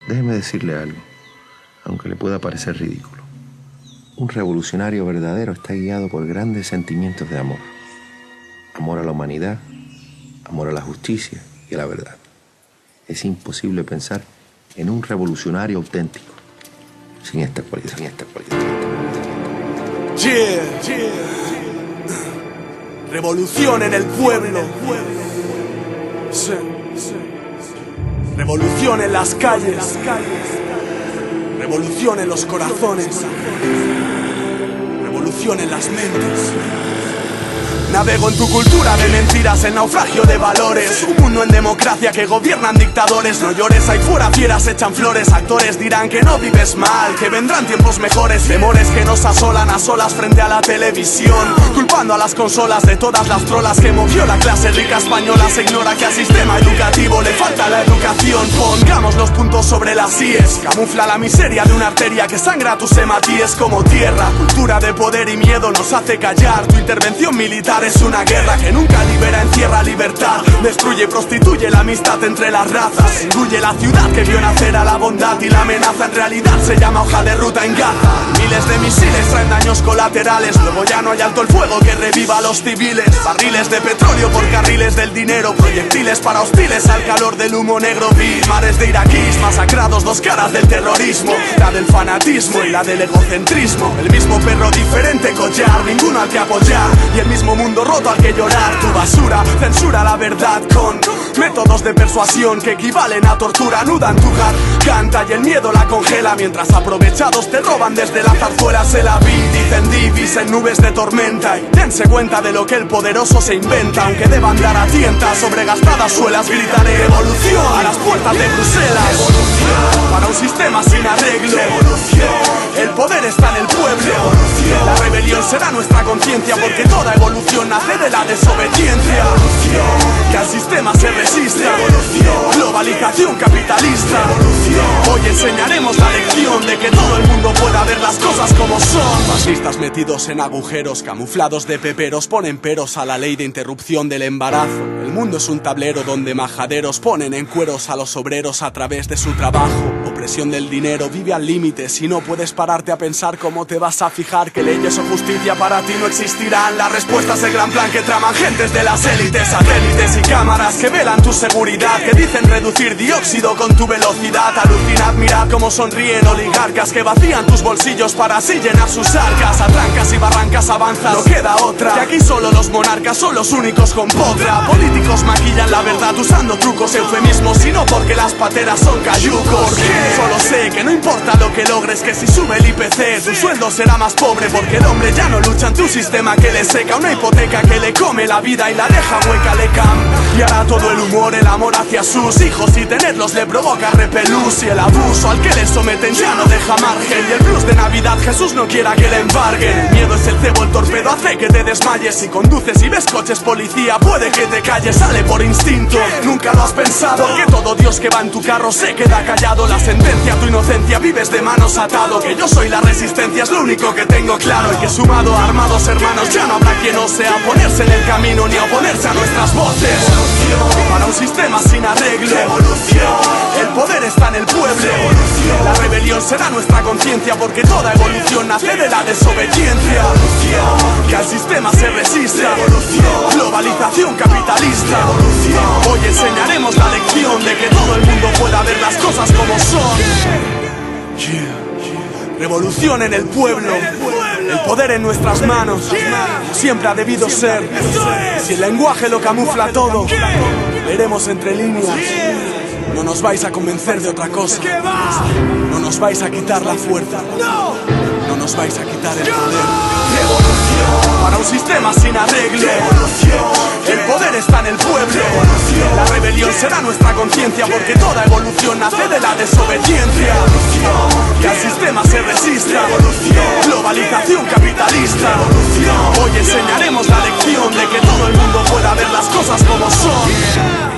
Déjeme decirle algo, aunque le pueda parecer ridículo. Un revolucionario verdadero está guiado por grandes sentimientos de amor. Amor a la humanidad, amor a la justicia y a la verdad. Es imposible pensar en un revolucionario auténtico sin esta cualidad. Revolución en el pueblo. Sí. Revolución en las calles. Revolución en los corazones. Revolución en las mentes. Navego en tu cultura de mentiras, el naufragio de valores. Un mundo en democracia que gobiernan dictadores. No llores, ahí fuera fieras echan flores. Actores dirán que no vives mal, que vendrán tiempos mejores. Temores que nos asolan a solas frente a la televisión, culpando a las consolas de todas las trolas que movió la clase rica española. Se ignora que al sistema educativo le falta la educación. Pongamos los puntos sobre las IES. Camufla la miseria de una arteria que sangra tus hematíes como tierra. Cultura de poder y miedo nos hace callar. Tu intervención militar es una guerra que nunca libera, encierra libertad. Destruye y prostituye la amistad entre las razas. Engulle la ciudad que vio nacer a la bondad. Y la amenaza en realidad se llama hoja de ruta en Gaza. Miles de misiles traen daños colaterales. Luego ya no hay alto el fuego que reviva a los civiles. Barriles de petróleo por carriles del dinero. Proyectiles para hostiles al calor del humo negro. Vi mares de iraquíes masacrados, dos caras del terrorismo. La del fanatismo y la del egocentrismo. El mismo perro, diferente collar, ninguno al que apoyar. Y el mismo mundo roto al que llorar. Tu basura censura la verdad con métodos de persuasión que equivalen a tortura. Anudan tu garganta y el miedo la congela, mientras aprovechados te roban desde la zarzuela. Se la vi, dicen divis en nubes de tormenta. Y dense cuenta de lo que el poderoso se inventa. Aunque deban dar a tientas sobre gastadas suelas, gritaré revolución a las puertas de Bruselas. Revolución para un sistema sin arreglo. Revolución. El poder está en el pueblo. Revolución. La rebelión será nuestra conciencia, porque toda evolución nace de la desobediencia. Revolución. Que al sistema se resista. Revolución. Globalización capitalista. Revolución. Hoy enseñaremos la lección de que todo el mundo pueda ver las cosas como son. Fascistas metidos en agujeros, camuflados de peperos, ponen peros a la ley de interrupción del embarazo. El mundo es un tablero donde majaderos ponen en cueros a los obreros a través de su trabajo. Opresión del dinero vive al límite. Si no puedes pararte a pensar, ¿cómo te vas a fijar que leyes o justicia para ti no existirán? La respuesta es el gran plan que traman gentes de las élites. Satélites y cámaras que velan tu seguridad, que dicen reducir dióxido con tu velocidad. Alucinad, mirad cómo sonríen oligarcas que vacían tus bolsillos para así llenar sus arcas. A trancas y barrancas avanzas, no queda otra. Que aquí solo los monarcas son los únicos con potra. Políticos maquillan la verdad usando trucos, eufemismos, y no porque las pateras son cayucos. Solo sé que no importa lo que logres, que si sube el IPC tu sueldo será más pobre, porque el hombre ya no lucha ante un sistema que le seca. Una hipoteca que le come la vida y la deja hueca, le cambiará todo el humor, el amor hacia sus hijos, y tenerlos le provoca repelús. Y el abuso al que le someten ya no deja margen. Y el blues de Navidad Jesús no quiera que le embarguen. El miedo es el cebo, el torpedo hace que te desmayes. Si conduces y ves coches policía puede que te calles. Sale por instinto, nunca lo has pensado, que todo Dios que va en tu carro se queda callado. La sentencia, tu inocencia, vives de manos atado. Que yo soy la resistencia, es lo único que tengo claro. Y que sumado a armados hermanos ya no habrá quien osea ponerse en el camino ni oponerse a nuestras voces. Revolución para un sistema sin arreglo. Revolución. El poder está en el pueblo. Revolución. La rebelión será nuestra conciencia, porque toda evolución nace de la desobediencia. Revolución. Que al sistema se resista. Revolución. Globalización capitalista. Revolución. Hoy enseñaremos la lección de que todo el mundo pueda ver las cosas como son. Revolución en el pueblo. El poder en nuestras manos. Siempre ha debido ser. Si el lenguaje lo camufla todo, leeremos entre líneas. No nos vais a convencer de otra cosa. No nos vais a quitar la fuerza. No nos vais a quitar el poder. Revolución para un sistema sin arreglo. Revolución. El poder está en el pueblo. Revolución. La rebelión será nuestra conciencia, porque toda evolución nace de la desobediencia. Revolución. Que al sistema se resista. Revolución. Globalización capitalista. Revolución. Hoy enseñaremos la lección de que todo el mundo pueda ver las cosas como son.